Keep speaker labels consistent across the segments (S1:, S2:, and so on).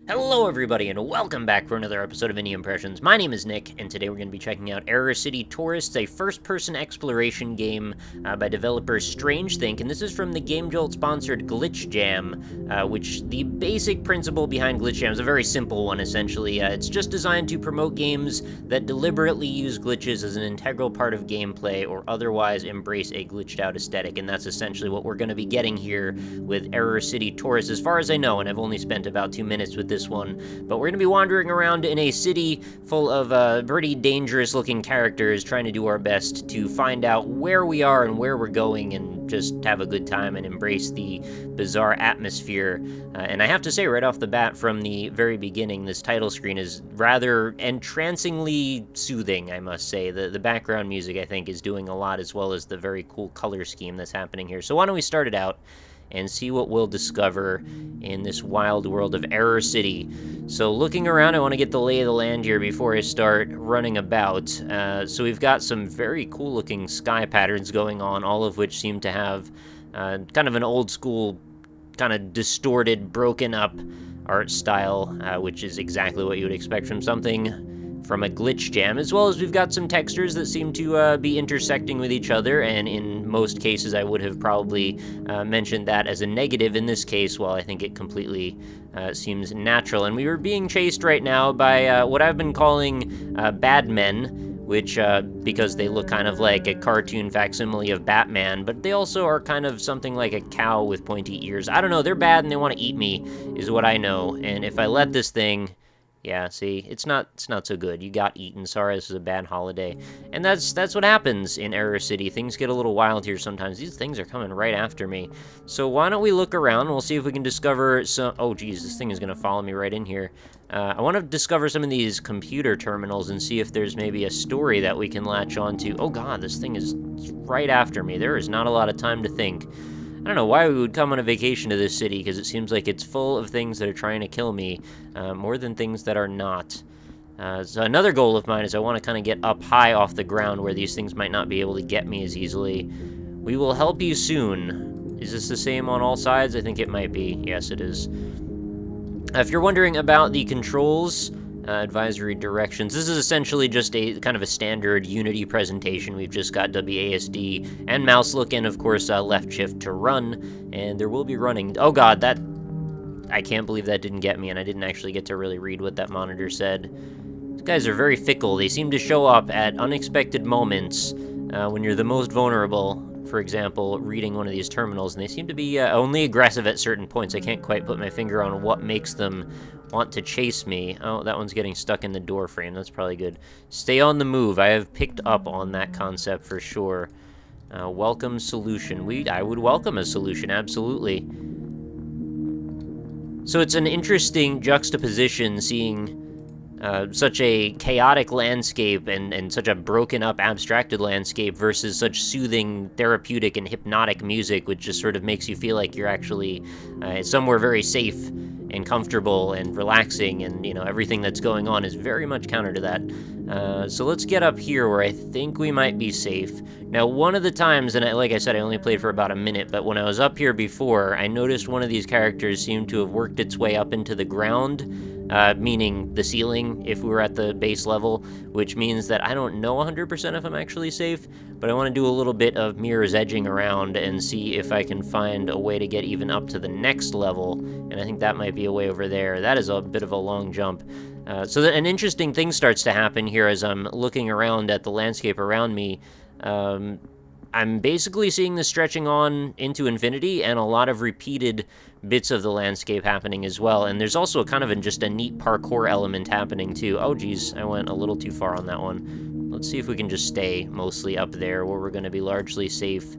S1: Hello everybody, and welcome back for another episode of Indie Impressions. My name is Nick, and today we're going to be checking out Error City Tourists, a first-person exploration game by developer Strange Think, and this is from the Game Jolt-sponsored Glitch Jam, which the basic principle behind Glitch Jam is a very simple one, essentially. It's just designed to promote games that deliberately use glitches as an integral part of gameplay or otherwise embrace a glitched-out aesthetic, and that's essentially what we're going to be getting here with Error City Tourists, as far as I know, and I've only spent about 2 minutes with this one, but we're going to be wandering around in a city full of pretty dangerous-looking characters, trying to do our best to find out where we are and where we're going, and just have a good time and embrace the bizarre atmosphere. And I have to say, right off the bat, from the very beginning, this title screen is rather entrancingly soothing, I must say. The background music, I think, is doing a lot, as well as the very cool color scheme that's happening here. So why don't we start it out and see what we'll discover in this wild world of Error City. So looking around, I want to get the lay of the land here before I start running about. So we've got some very cool looking sky patterns going on, all of which seem to have kind of an old school, kind of distorted, broken up art style, which is exactly what you would expect from something from a glitch jam, as well as we've got some textures that seem to be intersecting with each other, and in most cases I would have probably mentioned that as a negative. In this case, well, I think it completely seems natural. And we were being chased right now by what I've been calling bad men, which, because they look kind of like a cartoon facsimile of Batman, but they also are kind of something like a cow with pointy ears. I don't know, they're bad and they want to eat me, is what I know, and if I let this thing... Yeah, see, it's not so good. You got eaten. Sorry, this is a bad holiday. And that's what happens in Error City. Things get a little wild here sometimes. These things are coming right after me. So why don't we look around? We'll see if we can discover some... Oh, geez, this thing is going to follow me right in here. I want to discover some of these computer terminals and see if there's maybe a story that we can latch onto. Oh, God, this thing is right after me. There is not a lot of time to think. I don't know why we would come on a vacation to this city, because it seems like it's full of things that are trying to kill me, more than things that are not. So another goal of mine is I want to kind of get up high off the ground where these things might not be able to get me as easily. We will help you soon. Is this the same on all sides? I think it might be. Yes, it is. If you're wondering about the controls... advisory directions. This is essentially just a kind of a standard Unity presentation. We've just got WASD and mouse look, and of course left shift to run, and there will be running. Oh god, that... I can't believe that didn't get me, and I didn't actually get to really read what that monitor said. These guys are very fickle. They seem to show up at unexpected moments when you're the most vulnerable. For example, reading one of these terminals, and they seem to be only aggressive at certain points. I can't quite put my finger on what makes them want to chase me. Oh, that one's getting stuck in the door frame. That's probably good. Stay on the move. I have picked up on that concept for sure. Welcome solution. I would welcome a solution, absolutely. So it's an interesting juxtaposition seeing such a chaotic landscape and such a broken up, abstracted landscape versus such soothing, therapeutic, and hypnotic music, which just sort of makes you feel like you're actually somewhere very safe and comfortable and relaxing, and, you know, everything that's going on is very much counter to that. So let's get up here where I think we might be safe. Now, one of the times, and like I said, I only played for about a minute, but when I was up here before, I noticed one of these characters seemed to have worked its way up into the ground, meaning the ceiling if we were at the base level, which means that I don't know 100% if I'm actually safe, but I want to do a little bit of mirror's edging around and see if I can find a way to get even up to the next level, and I think that might be a way over there. That is a bit of a long jump. So that an interesting thing starts to happen here as I'm looking around at the landscape around me. I'm basically seeing this stretching on into infinity, and a lot of repeated bits of the landscape happening as well. And there's also kind of just a neat parkour element happening too. Oh geez, I went a little too far on that one. Let's see if we can just stay mostly up there where we're going to be largely safe.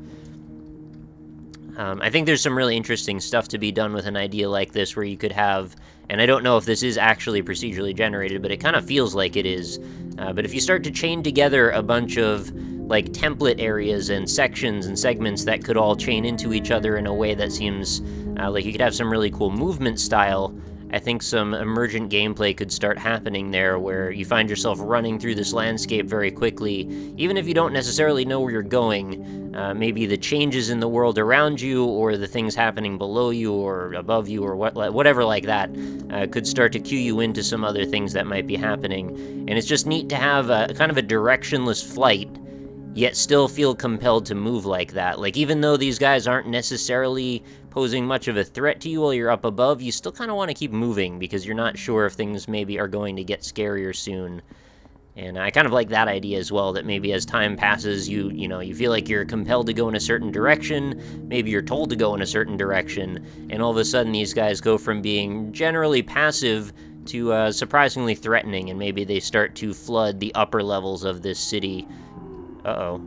S1: I think there's some really interesting stuff to be done with an idea like this, where you could have, and I don't know if this is actually procedurally generated, but it kind of feels like it is. But if you start to chain together a bunch of like template areas and sections and segments that could all chain into each other in a way that seems like you could have some really cool movement style, I think some emergent gameplay could start happening there, where you find yourself running through this landscape very quickly, even if you don't necessarily know where you're going. Maybe the changes in the world around you, or the things happening below you, or above you, or whatever like that, could start to cue you into some other things that might be happening. And it's just neat to have a kind of a directionless flight, yet still feel compelled to move like that. Like, even though these guys aren't necessarily posing much of a threat to you while you're up above, you still kind of want to keep moving, because you're not sure if things maybe are going to get scarier soon. And I kind of like that idea as well, that maybe as time passes, you feel like you're compelled to go in a certain direction, maybe you're told to go in a certain direction, and all of a sudden these guys go from being generally passive to surprisingly threatening, and maybe they start to flood the upper levels of this city. Uh-oh.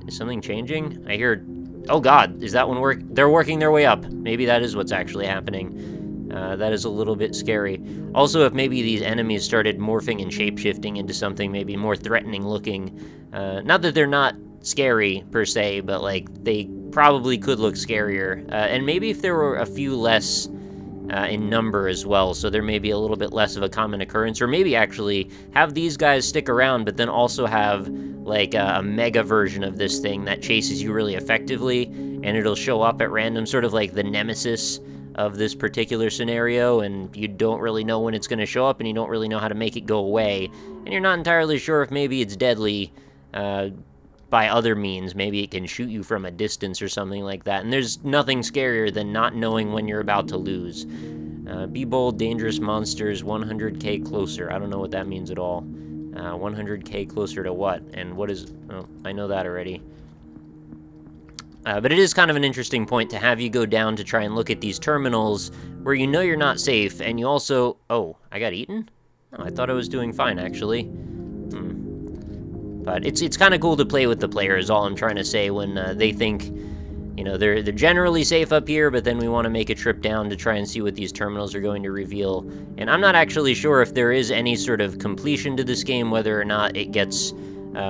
S1: Is something changing? I hear... Oh god, is that one they're working their way up. Maybe that is what's actually happening. That is a little bit scary. Also, if maybe these enemies started morphing and shape-shifting into something maybe more threatening looking. Not that they're not scary, per se, but, like, they probably could look scarier. And maybe if there were a few less in number as well, so there may be a little bit less of a common occurrence, or maybe actually have these guys stick around, but then also have like a mega version of this thing that chases you really effectively, and it'll show up at random, sort of like the nemesis of this particular scenario, and you don't really know when it's going to show up, and you don't really know how to make it go away, and you're not entirely sure if maybe it's deadly by other means. Maybe it can shoot you from a distance or something like that, and there's nothing scarier than not knowing when you're about to lose. Be bold, dangerous monsters, 100k closer. I don't know what that means at all. 100k closer to what? And what is... Oh, I know that already. But it is kind of an interesting point to have you go down to try and look at these terminals where you know you're not safe, and you also... Oh, I got eaten? Oh, I thought I was doing fine, actually. But it's kind of cool to play with the player, is all I'm trying to say, when they think, you know, they're generally safe up here, but then we want to make a trip down to try and see what these terminals are going to reveal. And I'm not actually sure if there is any sort of completion to this game, whether or not it gets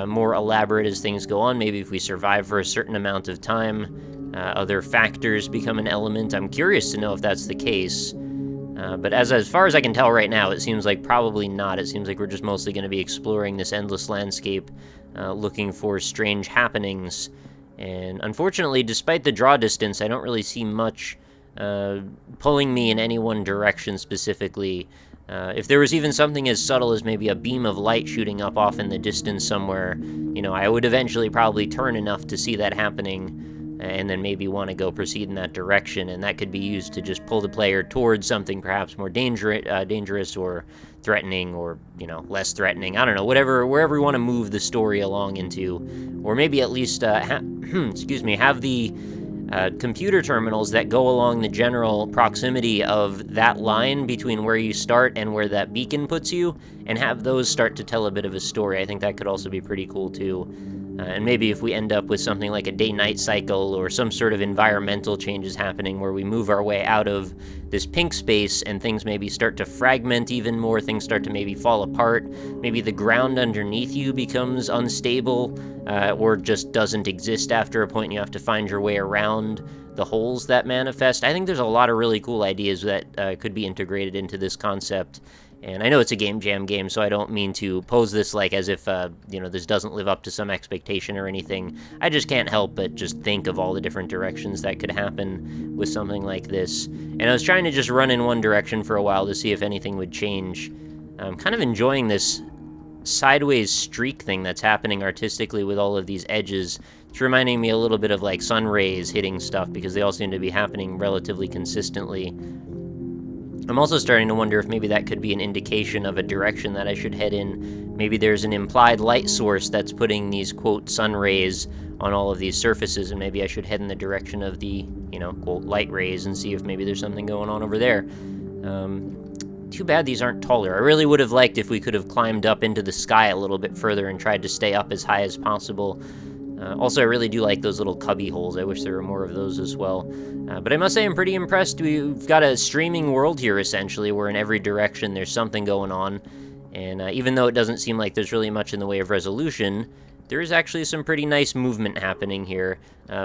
S1: more elaborate as things go on. Maybe if we survive for a certain amount of time, other factors become an element. I'm curious to know if that's the case. But as far as I can tell right now, it seems like probably not. It seems like we're just mostly going to be exploring this endless landscape, looking for strange happenings. And unfortunately, despite the draw distance, I don't really see much pulling me in any one direction specifically. If there was even something as subtle as maybe a beam of light shooting up off in the distance somewhere, you know, I would eventually probably turn enough to see that happening, and then maybe want to go proceed in that direction, and that could be used to just pull the player towards something perhaps more dangerous or threatening, or, you know, less threatening. I don't know, wherever we want to move the story along into, or maybe at least, excuse me, have the computer terminals that go along the general proximity of that line between where you start and where that beacon puts you, and have those start to tell a bit of a story. I think that could also be pretty cool too. And maybe if we end up with something like a day-night cycle, or some sort of environmental changes happening where we move our way out of this pink space and things maybe start to fragment even more, things start to maybe fall apart, maybe the ground underneath you becomes unstable, or just doesn't exist after a point and you have to find your way around the holes that manifest. I think there's a lot of really cool ideas that could be integrated into this concept. And I know it's a Game Jam game, so I don't mean to pose this like as if, you know, this doesn't live up to some expectation or anything. I just can't help but just think of all the different directions that could happen with something like this. And I was trying to just run in one direction for a while to see if anything would change. I'm kind of enjoying this sideways streak thing that's happening artistically with all of these edges. It's reminding me a little bit of like sun rays hitting stuff, because they all seem to be happening relatively consistently. I'm also starting to wonder if maybe that could be an indication of a direction that I should head in. Maybe there's an implied light source that's putting these, quote, sun rays on all of these surfaces, and maybe I should head in the direction of the, you know, quote, light rays, and see if maybe there's something going on over there. Too bad these aren't taller. I really would have liked if we could have climbed up into the sky a little bit further and tried to stay up as high as possible. Also, I really do like those little cubby holes. I wish there were more of those as well. But I must say I'm pretty impressed. We've got a streaming world here, essentially, where in every direction there's something going on. And even though it doesn't seem like there's really much in the way of resolution, there is actually some pretty nice movement happening here,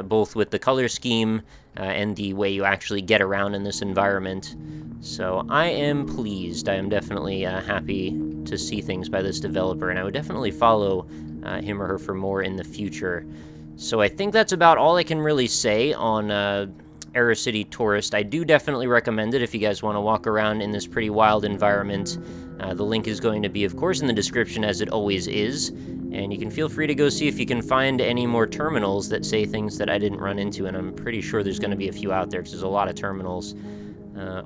S1: both with the color scheme and the way you actually get around in this environment. So I am pleased. I am definitely happy to see things by this developer, and I would definitely follow him or her for more in the future. So I think that's about all I can really say on Error City Tourist. I do definitely recommend it if you guys want to walk around in this pretty wild environment. The link is going to be, of course, in the description, as it always is. And you can feel free to go see if you can find any more terminals that say things that I didn't run into, and I'm pretty sure there's going to be a few out there, because there's a lot of terminals.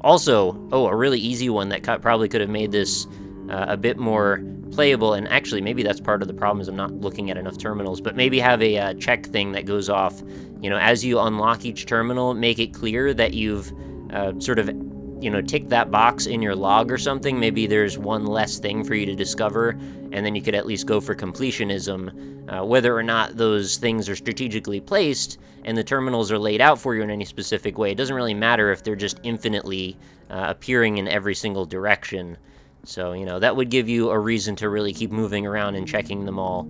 S1: Also, a really easy one that probably could have made this a bit more playable, and actually maybe that's part of the problem, is I'm not looking at enough terminals, but maybe have a check thing that goes off, you know, as you unlock each terminal, make it clear that you've sort of, you know, tick that box in your log or something. Maybe there's one less thing for you to discover, and then you could at least go for completionism, whether or not those things are strategically placed and the terminals are laid out for you in any specific way. It doesn't really matter if they're just infinitely appearing in every single direction. So, you know, that would give you a reason to really keep moving around and checking them all.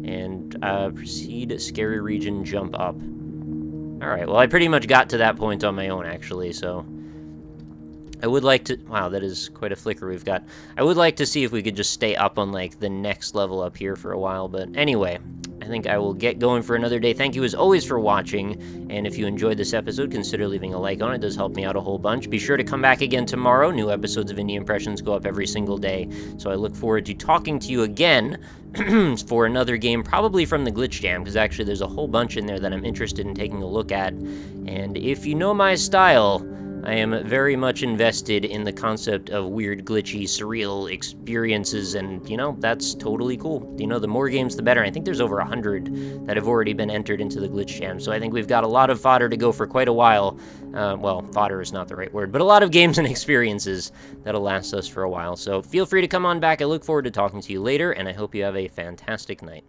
S1: And proceed, scary region, jump up. Alright, well, I pretty much got to that point on my own, actually, so I would like to... Wow, that is quite a flicker we've got. I would like to see if we could just stay up on, like, the next level up here for a while, but anyway, I think I will get going for another day. Thank you, as always, for watching, and if you enjoyed this episode, consider leaving a like on it. It does help me out a whole bunch. Be sure to come back again tomorrow. New episodes of Indie Impressions go up every single day, so I look forward to talking to you again for another game, probably from the Glitch Jam, because actually there's a whole bunch in there that I'm interested in taking a look at, and if you know my style, I am very much invested in the concept of weird, glitchy, surreal experiences, and, you know, that's totally cool. You know, the more games, the better. I think there's over 100 that have already been entered into the Glitch Jam, so I think we've got a lot of fodder to go for quite a while. Well, fodder is not the right word, but a lot of games and experiences that'll last us for a while. So feel free to come on back. I look forward to talking to you later, and I hope you have a fantastic night.